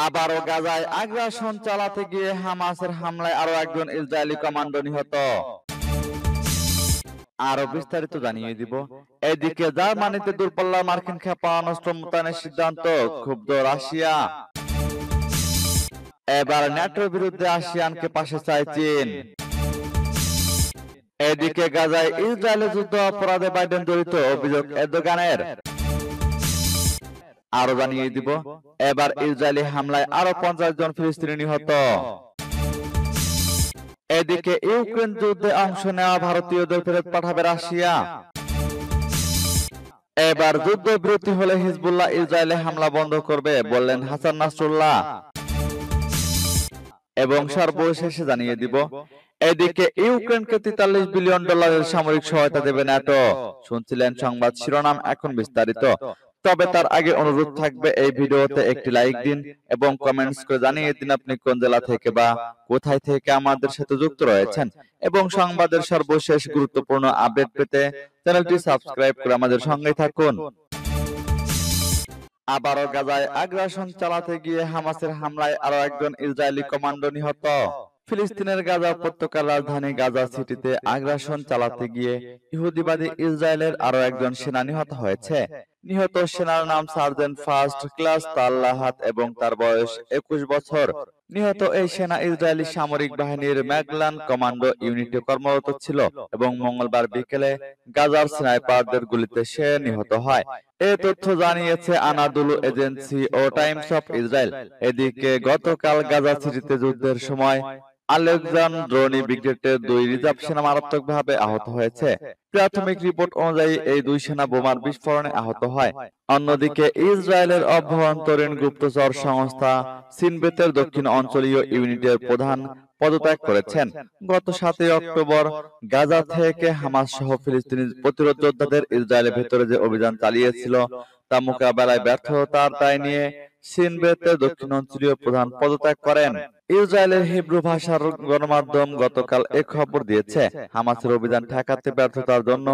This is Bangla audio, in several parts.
আবারও গাজায় আগ্রাসন চালাতে গিয়ে হামাসের হামলায় আরো একজন ইসরায়েলি কমান্ডো নিহত। আরো বিস্তারিত জানিয়ে দিব। এদিকে জার্মানিতে দূরপাল্লার মার্কিন ক্ষেপণাস্ত্র মোতায়েনের সিদ্ধান্ত ক্ষুব্ধ রাশিয়া। এবার ন্যাটোর বিরুদ্ধে আসিয়ানকে পাশে চায় চীন। এদিকে গাজায় ইসরায়েলের যুদ্ধ অপরাধে বাইডেন জড়িত অভিযোগ এরদোগানের। আরো জানিয়ে দিব, এবার ইসরায়েলি হামলায় আরো 50 জন ফিলিস্তিনি নিহত। এদিকে ইউক্রেন যুদ্ধে অংশ নেওয়া ভারতীয়দের ফেরত পাঠাবে রাশিয়া। এবার যুদ্ধবিরতি হলে হিজবুল্লাহ ইসরায়েলে হামলা বন্ধ করবে বললেন হাসান নাসরুল্লাহ। এবং সর্বশেষে জানিয়ে দিব, এদিকে ইউক্রেনকে $43 বিলিয়ন সামরিক সহায়তা দেবে ন্যাটো। শুনছিলেন সংবাদ শিরোনাম, এখন বিস্তারিত। তবে তার আগে অনুরোধ থাকবে, এই ভিডিওতে একটি লাইক দিন এবং কমেন্টস করে জানিয়ে দিন আপনি কোন জেলা থেকে বা কোথায় থেকে আমাদের সাথে যুক্ত রয়েছেন। এবং সংবাদের সর্বশেষ গুরুত্বপূর্ণ আপডেট পেতে চ্যানেলটি সাবস্ক্রাইব করে আমাদের সঙ্গে থাকুন। আবারও গাজায় আগ্রাসন চালাতে গিয়ে হামাসের হামলায় আরো একজন ইসরায়েলি কমান্ডো নিহত। ফিলিস্তিনের গাজা উপত্যকার রাজধানী গাজা সিটিতে আগ্রাসন চালাতে গিয়ে ইহুদিবাদী ইসরায়েলের আরো একজন সেনা নিহত হয়েছে। নিহত সেনার নাম সার্জেন্ট ফার্স্ট ক্লাস তাল্লাহাত এবং তার বয়স 21 বছর। নিহত এই সেনা ইসরায়েলি সামরিক বাহিনীর ম্যাগলান কমান্ডো ইউনিটে কর্মরত ছিল এবং মঙ্গলবার বিকেলে গাজার স্নাইপারদের গুলিতে সে নিহত হয়। এ তথ্য জানিয়েছে আনাদুলু এজেন্সি ও টাইমস অফ ইসরায়েল। এদিকে গতকাল গাজা সিটিতে যুদ্ধের সময় আলেকজান্দ্রনি ব্রিগেডের 2 রিজার্ভ সেনা মারাত্মকভাবে আহত হয়েছে। প্রাথমিক রিপোর্ট অনুযায়ী এই 2 সেনা বোমার বিস্ফোরণে আহত হয়। অন্যদিকে ইসরায়েলের অভ্যন্তরীণ গুপ্তচর সংস্থা সিনবেতের দক্ষিণ অঞ্চলীয় ইউনিটের প্রধান পদত্যাগ করেছেন। গত 7 অক্টোবর গাজা থেকে হামাস সহ ফিলিস্তিনি প্রতিরোধ যোদ্ধাদের ইসরায়েলের ভেতরে যে অভিযান চালিয়েছিল তা মোকাবেলায় ব্যর্থতার দায় নিয়ে সিনবেতের দক্ষিণ অঞ্চলীয় প্রধান পদত্যাগ করেন। ইসরায়েলের হিব্রু ভাষার গণমাধ্যম গতকাল এ খবর দিয়েছে। হামাসের অভিযান ঠেকাতে ব্যর্থতার জন্য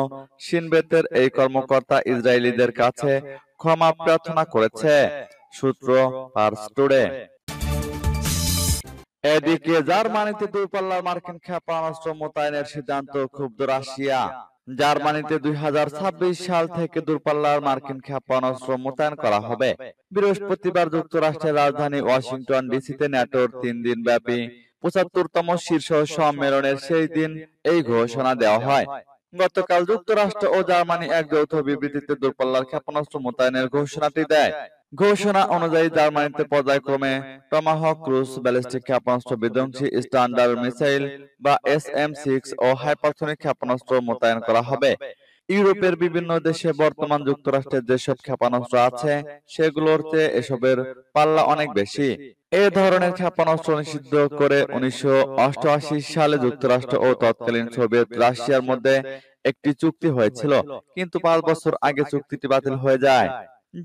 সিনবেতের এই কর্মকর্তা ইসরায়েলিদের কাছে ক্ষমা প্রার্থনা করেছে। সূত্র পার্স টুডে। এদিকে জার্মানিতে দূরপাল্লার মার্কিন ক্ষেপণাস্ত্র মোতায়েনের সিদ্ধান্ত ক্ষুব্ধ রাশিয়া। জার্মানিতে 2026 সাল থেকে দূরপাল্লার মার্কিন ক্ষেপণাস্ত্র মোতায়েন করা হবে। বৃহস্পতিবার যুক্তরাষ্ট্রের রাজধানী ওয়াশিংটন ডিসিতে ন্যাটোর 3 দিন ব্যাপী 75তম শীর্ষ সম্মেলনের সেই দিন এই ঘোষণা দেওয়া হয়। গতকাল যুক্তরাষ্ট্র ও জার্মানি এক যৌথ বিবৃতিতে দূরপাল্লার ক্ষেপণাস্ত্র মোতায়েনের ঘোষণাটি দেয়। ঘোষণা অনুযায়ী জার্মানিতে পর্যায়ক্রমে টমাহক ক্রুজ ব্যালিস্টিক ক্ষেপণাস্ত্র বিধ্বংসী স্ট্যান্ডার্ড মিসাইল বা SM-6 ও হাইপারসনিক ক্ষেপণাস্ত্র মোতায়েন করা হবে। ইউরোপের বিভিন্ন দেশে বর্তমান যুক্তরাষ্ট্রের যেসব ক্ষেপণাস্ত্র আছে সেগুলোর চেয়ে এসবের পাল্লা অনেক বেশি। এ ধরনের ক্ষেপণাস্ত্র নিষিদ্ধ করে 1988 সালে যুক্তরাষ্ট্র ও তৎকালীন সোভিয়েত রাশিয়ার মধ্যে একটি চুক্তি হয়েছিল, কিন্তু 5 বছর আগে চুক্তিটি বাতিল হয়ে যায়।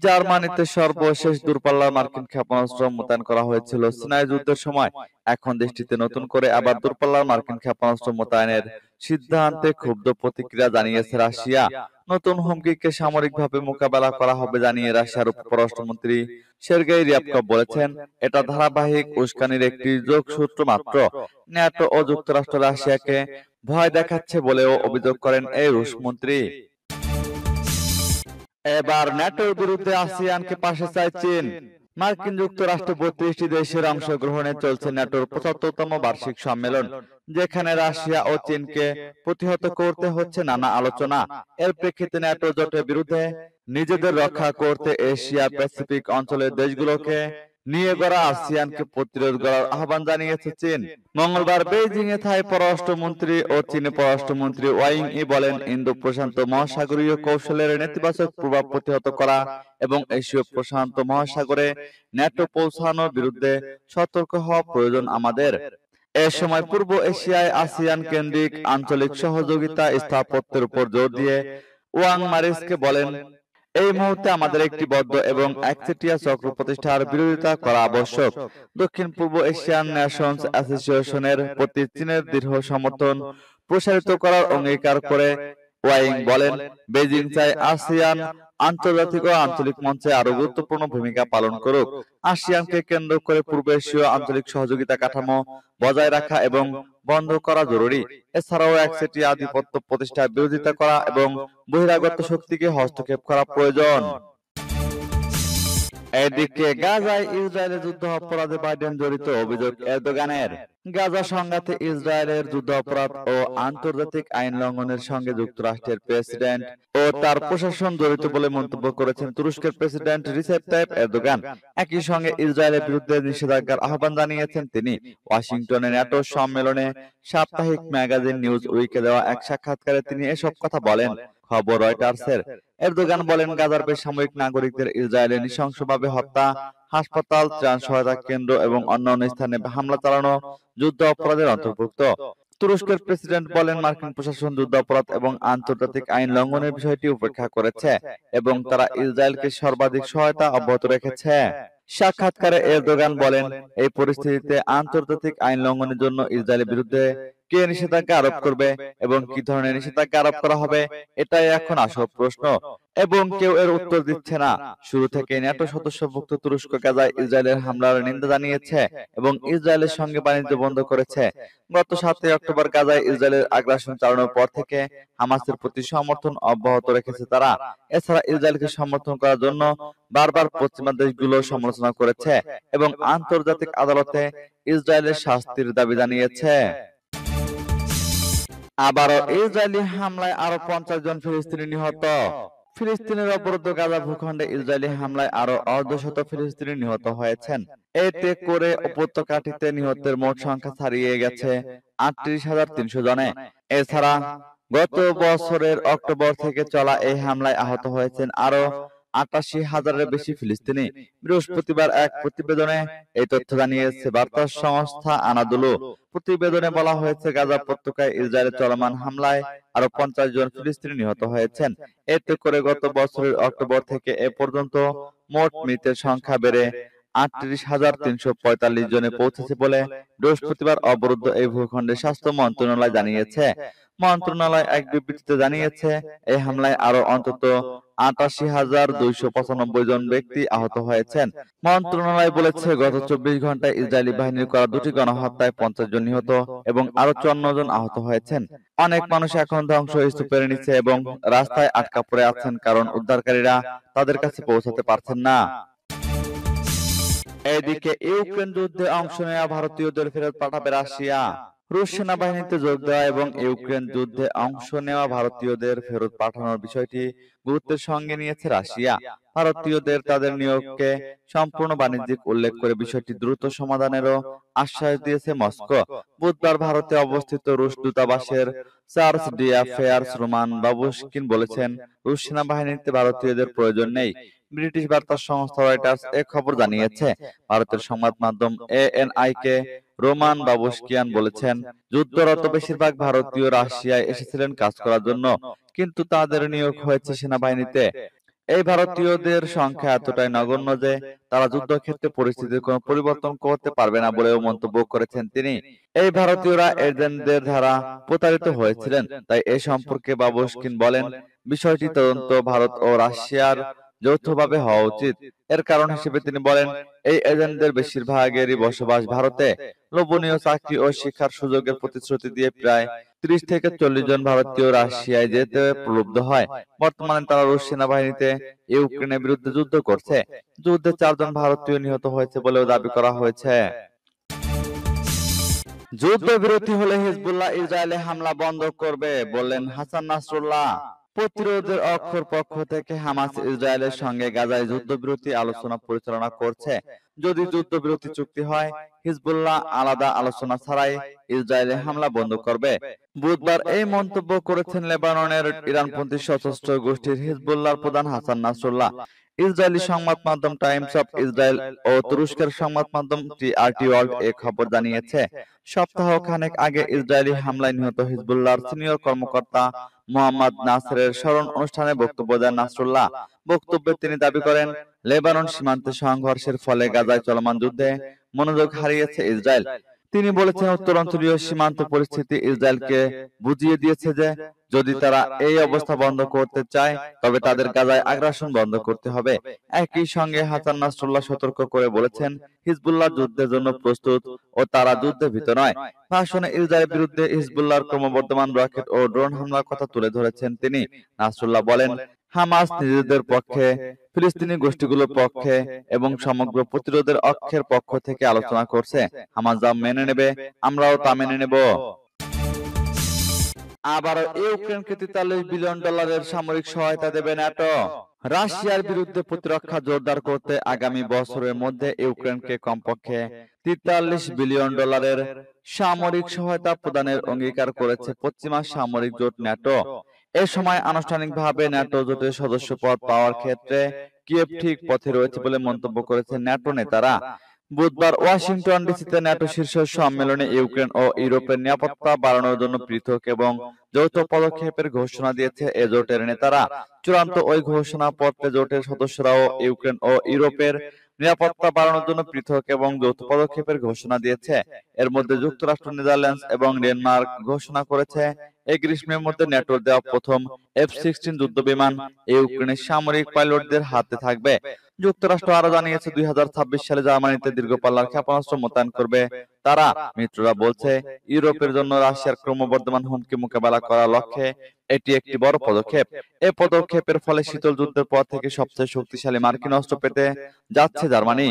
জার্মানিতে সর্বশেষ দূরপাল্লার মার্কিন ক্ষেপণাস্ত্র মোতায়েন করা হয়েছিল সিনাই যুদ্ধের সময়। এখন দেশটিতে নতুন করে আবার দূরপাল্লার মার্কিন ক্ষেপণাস্ত্র মোতায়েনের সিদ্ধান্তে ক্ষুব্ধ প্রতিক্রিয়া জানিয়েছে রাশিয়া। নতুন হুমকিকে সামরিকভাবে মোকাবেলা করা হবে জানিয়ে রাশিয়ার উপপররাষ্ট্রমন্ত্রী সের্গেই রিয়াবকভ বলেছেন, এটা ধারাবাহিক উস্কানির একটি যোগসূত্র মাত্র। ন্যাটো ও যুক্তরাষ্ট্র রাশিয়াকে ভয় দেখাচ্ছে বলেও অভিযোগ করেন এই রুশ মন্ত্রী। এবার ন্যাটোর বিরুদ্ধে আসিয়ানকে পাশে চায় চীন। মার্কিন যুক্তরাষ্ট্র 32টি দেশের অংশগ্রহণে চলছে ন্যাটোর 75তম বার্ষিক সম্মেলন, যেখানে রাশিয়া ও চীনকে প্রতিহত করতে হচ্ছে নানা আলোচনা। এর প্রেক্ষিতে ন্যাটো জোটের বিরুদ্ধে নিজেদের রক্ষা করতে এশিয়া প্যাসিফিক অঞ্চলের দেশগুলোকে নিয়ে গড়া আসিয়ানকে প্রতিরোধ করার আহ্বান জানিয়েছে চীন। মঙ্গলবার বেইজিং এ থাই পররাষ্ট্রমন্ত্রী ও চীনের পররাষ্ট্রমন্ত্রী ওয়াং ই বলেন, ইন্দো প্রশান্ত মহাসাগরীয় কৌশলের নেতিবাচক প্রভাব প্রতিহত করা এবং এশীয় প্রশান্ত মহাসাগরে ন্যাটো পৌঁছানোর বিরুদ্ধে সতর্ক হওয়া প্রয়োজন আমাদের। এ সময় পূর্ব এশিয়ায় আসিয়ান কেন্দ্রিক আঞ্চলিক সহযোগিতা স্থাপত্যের উপর জোর দিয়ে ওয়াং মারিসকে বলেন, এই মুহূর্তে আমাদের একটি বদ্ধ এবং একচেটিয়া চক্র প্রতিষ্ঠার বিরোধিতা করা আবশ্যক। দক্ষিণ পূর্ব এশিয়ান নেশনস অ্যাসোসিয়েশনের প্রতি চীনের দৃঢ় সমর্থন প্রসারিত করার অঙ্গীকার করে ওয়াইং বলেন, বেজিং চায় আসিয়ান আন্তর্জাতিক ও আঞ্চলিক মঞ্চে আরো গুরুত্বপূর্ণ ভূমিকা পালন করুক। আসিয়ানকে কেন্দ্র করে পূর্ব এশীয় আঞ্চলিক সহযোগিতা কাঠামো বজায় রাখা এবং বন্ধ করা জরুরি। এছাড়াও একচেটিয়া আধিপত্য প্রতিষ্ঠার বিরোধিতা করা এবং বহিরাগত শক্তিকে হস্তক্ষেপ করা প্রয়োজন। এদিকে গাজায় ইসরায়েলের যুদ্ধ অপরাধে বাইডেন জড়িত অভিযোগ এরদোগানের। গাজা সংঘাতে ইসরায়েলের যুদ্ধ অপরাধ ও আন্তর্জাতিক আইন লঙ্ঘনের সঙ্গে যুক্তরাষ্ট্রের প্রেসিডেন্ট ও তার প্রশাসন জড়িত বলে মন্তব্য করেছেন তুরস্কের প্রেসিডেন্ট রিসেপ তাইপ এরদোগান। একই সঙ্গে ইসরায়েলের বিরুদ্ধে নিষেধাজ্ঞার আহ্বান জানিয়েছেন তিনি। ওয়াশিংটনে ন্যাটো সম্মেলনে সাপ্তাহিক ম্যাগাজিন নিউজ উইকে দেওয়া এক সাক্ষাৎকারে তিনি এসব কথা বলেন। খবর রয়টার্সের। এরদোগান বলেন, গাজার বেসামরিক নাগরিকদের ইসরায়েলে নৃশংসভাবে হত্যা, হাসপাতাল, ত্রাণ সহায়তা কেন্দ্র এবং অন্যান্য স্থানে হামলা চালানো যুদ্ধ অপরাধের অন্তর্ভুক্ত। তুরস্কের প্রেসিডেন্ট বলেন, মার্কিন প্রশাসন যুদ্ধ অপরাধ এবং আন্তর্জাতিক আইন লঙ্ঘনের বিষয়টি উপেক্ষা করেছে এবং তারা ইসরায়েলকে সর্বাধিক সহায়তা অব্যাহত রেখেছে। সাক্ষাৎকারে এরদোগান বলেন, এই পরিস্থিতিতে আন্তর্জাতিক আইন লঙ্ঘনের জন্য ইসরায়েলের বিরুদ্ধে কে নিষেধাজ্ঞা আরোপ করবে এবং কি ধরনের নিষেধাজ্ঞা আরোপ করা হবে, এটাই এখন আসল প্রশ্ন এবং কেউ এর উত্তর দিচ্ছে না। শুরু থেকে ন্যাটো সদস্যভুক্ত তুরস্ক গাজায় ইসরায়েলের হামলার নিন্দা জানিয়েছে এবং ইসরায়েলের সঙ্গে বাণিজ্য বন্ধ করেছে। গত 7 অক্টোবর গাজায় ইসরায়েলের আগ্রাসন চালানোর পর থেকে হামাসের প্রতি সমর্থন অব্যাহত রেখেছে তারা। এছাড়া ইসরায়েলকে সমর্থন করার জন্য বারবার পশ্চিমা দেশগুলো সমালোচনা করেছে এবং আন্তর্জাতিক আদালতে ইসরায়েলের শাস্তির দাবি জানিয়েছে। আবারও ইসরায়েলি হামলায় আরো 50 জন ফিলিস্তিনি নিহত। ফিলিস্তিনের অবরুদ্ধ গাজা ভূখণ্ডে ইসরায়েলি হামলায় আরো অর্ধশত ফিলিস্তিনি নিহত হয়েছেন। এতে করে উপত্যকাটিতে নিহতের মোট সংখ্যা ছাড়িয়ে গেছে 38,300 জনে। এছাড়া গত বছরের অক্টোবর থেকে চলা এই হামলায় আহত হয়েছেন আরো 88,000-এর বেশি ফিলিস্তিনি। বৃহস্পতিবার এক প্রতিবেদনে এই তথ্য জানিয়েছে বার্তা সংস্থা আনাদোলু। প্রতিবেদনে বলা হয়েছে, গাজা উপত্যকায় ইসরায়েলের চলমান হামলায় আরো 50 জন ফিলিস্তিনি নিহত হয়েছেন। এতে করে গত বছরের অক্টোবর থেকে এ পর্যন্ত মোট মৃতের সংখ্যা বেড়ে 38,345 জনে পৌঁছেছে বলে বৃহস্পতিবার অবরুদ্ধ এই ভূখণ্ডের স্বাস্থ্য মন্ত্রণালয় জানিয়েছে। মন্ত্রণালয় এক বিবৃতিতে জানিয়েছে, এই হামলায় আরো অন্তত 88,295 জন ব্যক্তি আহত হয়েছেন। মন্ত্রণালয় বলেছে, গত 24 ঘন্টায় ইসরায়েলি বাহিনীর করা 2টি গণহত্যায় 50 জন নিহত এবং আরো 54 জন আহত হয়েছেন। অনেক মানুষ এখন ধ্বংসস্তূপের নিচে এবং রাস্তায় আটকা পড়ে আছেন কারণ উদ্ধারকারীরা তাদের কাছে পৌঁছাতে পারছেন না। এদিকে ইউক্রেন যুদ্ধে অংশ নেওয়া ভারতীয়দের ফেরত পাঠাবে রাশিয়া। রুশ সেনাবাহিনীতে যোগ দেওয়া এবং ইউক্রেন যুদ্ধে অংশ নেওয়া ভারতীয়দের ফেরত পাঠানোর বিষয়টি গুরুত্বের সঙ্গে নিয়েছে রাশিয়া। ভারতীয়দের তাদের নিয়োগকে সম্পূর্ণ বাণিজ্যিক উল্লেখ করে বিষয়টি দ্রুত সমাধানেরও আশ্বাস দিয়েছে মস্কো। বুধবার ভারতে অবস্থিত রুশ দূতাবাসের চার্জ ডি অ্যাফেয়ার্স রোমান বাবুশকিন বলেছেন, রুশ সেনাবাহিনীতে ভারতীয়দের প্রয়োজন নেই। ব্রিটিশ বার্তা সংস্থা রয়টার্স এ খবর জানিয়েছে। ভারতের সংবাদ মাধ্যম এএনআই কে রোমান বাবুশকিয়ান বলেছেন, যুদ্ধরত বেশিরভাগ ভারতীয় রাশিয়ায় এসেছিলেন কাজ করার জন্য, কিন্তু তাদের নিয়োগ হয়েছে সেনাবাহিনীতে। এই ভারতীয়দের সংখ্যা এতটাই নগণ্য যে তারা যুদ্ধক্ষেত্রে পরিস্থিতির কোনো পরিবর্তন করতে পারবে না বলেও মন্তব্য করেছেন তিনি। এই ভারতীয়রা এজেন্টদের দ্বারা প্রতারিত হয়েছিলেন, তাই এ সম্পর্কে বাবুশকিন বলেন, বিষয়টি তদন্ত ভারত ও রাশিয়ার যৌথভাবে হওয়া উচিত। এর কারণ হিসেবে তিনি বলেন, এই এজেন্টদের বেশিরভাগেরই বসবাস ভারতে। লোভনীয় চাকরি ও শিক্ষার সুযোগের প্রতিশ্রুতি দিয়ে প্রায় 30 থেকে 40 জন ভারতীয় রাশিয়ায় যেতে প্রলুব্ধ হয়। বর্তমানে তারা রুশ সেনাবাহিনীতে ইউক্রেনের বিরুদ্ধে যুদ্ধ করছে। যুদ্ধে 4 জন ভারতীয় নিহত হয়েছে বলেও দাবি করা হয়েছে। যুদ্ধবিরতি হলে হিজবুল্লাহ ইসরায়েলে হামলা বন্ধ করবে বললেন হাসান নাসরুল্লাহ। প্রতিরোধের অক্ষর পক্ষ থেকে হামাস ইসরায়েলের সঙ্গে গাজায় যুদ্ধবিরতি আলোচনা পরিচালনা করছে। যদি যুদ্ধবিরতি চুক্তি হয়, হিজবুল্লাহ আলাদা আলোচনা ছাড়াই ইসরায়েলে হামলা বন্ধ করবে। বুধবার এই মন্তব্য করেছেন লেবাননের ইরানপন্থী সশস্ত্র গোষ্ঠীর হিজবুল্লাহর প্রধান হাসান নাসরুল্লাহ। ইসরায়েলি সংবাদ মাধ্যম টাইমস অফ ইসরায়েল ও তুরস্কের সংবাদ মাধ্যম টিআরটি ওয়ার্ল্ড এ খবর জানিয়েছে। সপ্তাহ খানেক আগে ইসরায়েলি হামলায় নিহত হিজবুল্লাহর সিনিয়র কর্মকর্তা মোহাম্মদ নাসেরের স্মরণ অনুষ্ঠানে বক্তব্য দেন নাসরুল্লাহ। বক্তব্যে তিনি দাবি করেন, লেবানন সীমান্তে সংঘর্ষের ফলে গাজায় চলমান যুদ্ধে মনোযোগ হারিয়েছে ইসরায়েল। তিনি বলেছেন, উত্তরাঞ্চলীয় সীমান্ত পরিস্থিতি ইসরায়েলকে বুঝিয়ে দিয়েছে যে যদি তারা এই অবস্থা বন্ধ করতে চায় তবে তাদের গাজায় আগ্রাসন বন্ধ করতে হবে। একই সঙ্গে হাসান নাসরুল্লাহ সতর্ক করে বলেছেন, হিজবুল্লাহ যুদ্ধের জন্য প্রস্তুত ও তারা যুদ্ধে ভীত নয়। ভাষণে ইসরায়েলের বিরুদ্ধে হিজবুল্লাহর ক্রমবর্ধমান রকেট ও ড্রোন হামলার কথা তুলে ধরেছেন তিনি। নাসরুল্লাহ বলেন, হামাস নিজেদের পক্ষে, ফিলিস্তিনি গোষ্ঠীগুলোর পক্ষে এবং সমগ্র প্রতিরোধের অক্ষের পক্ষ থেকে আলোচনা করছে। হামাস যা মেনে নেবে আমরাও তা মেনে নেব। আবারও ইউক্রেনকে $43 বিলিয়ন সামরিক সহায়তা দেবে ন্যাটো। রাশিয়ার বিরুদ্ধে প্রতিরক্ষা জোরদার করতে আগামী বছরের মধ্যে ইউক্রেনকে কমপক্ষে $43 বিলিয়ন সামরিক সহায়তা প্রদানের অঙ্গীকার করেছে পশ্চিমা সামরিক জোট ন্যাটো। এ সময় আনুষ্ঠানিকভাবে ন্যাটো জোটের সদস্যপদ পাওয়ার ক্ষেত্রে কিয়েভ ঠিক পথে রয়েছে বলে মন্তব্য করেছেন ন্যাটো নেতারা। বুধবার ওয়াশিংটন ডিসিতে ন্যাটো শীর্ষ সম্মেলনে ইউক্রেন ও ইউরোপের নিরাপত্তা বাড়ানোর জন্য পৃথক এবং যৌথ পদক্ষেপের ঘোষণা দিয়েছে এ জোটের নেতারা। চূড়ান্ত ওই ঘোষণাপত্রে জোটের সদস্যরাও ইউক্রেন ও ইউরোপের নিরাপত্তা বাড়ানোর জন্য পৃথক এবং যৌথ পদক্ষেপের ঘোষণা দিয়েছে। এর মধ্যে যুক্তরাষ্ট্র, নেদারল্যান্ডস এবং ডেনমার্ক ঘোষণা করেছে এই গ্রীষ্মের মধ্যে ন্যাটোর দেওয়া প্রথম F-16 যুদ্ধবিমান ইউক্রেনের সামরিক পাইলটদের হাতে থাকবে। যুক্তরাষ্ট্র আরো জানিয়েছে, 2026 সালে জার্মানিতে দীর্ঘপাল্লার ক্ষেপণাস্ত্র মোতায়েন করবে তারা। মিত্ররা বলছে, ইউরোপের জন্য রাশিয়ার ক্রমবর্ধমান হুমকি মোকাবেলা করার লক্ষ্যে এটি একটি বড় পদক্ষেপ। এ পদক্ষেপের ফলে শীতল যুদ্ধের পর থেকে সবচেয়ে শক্তিশালী মার্কিন অস্ত্র পেতে যাচ্ছে জার্মানি।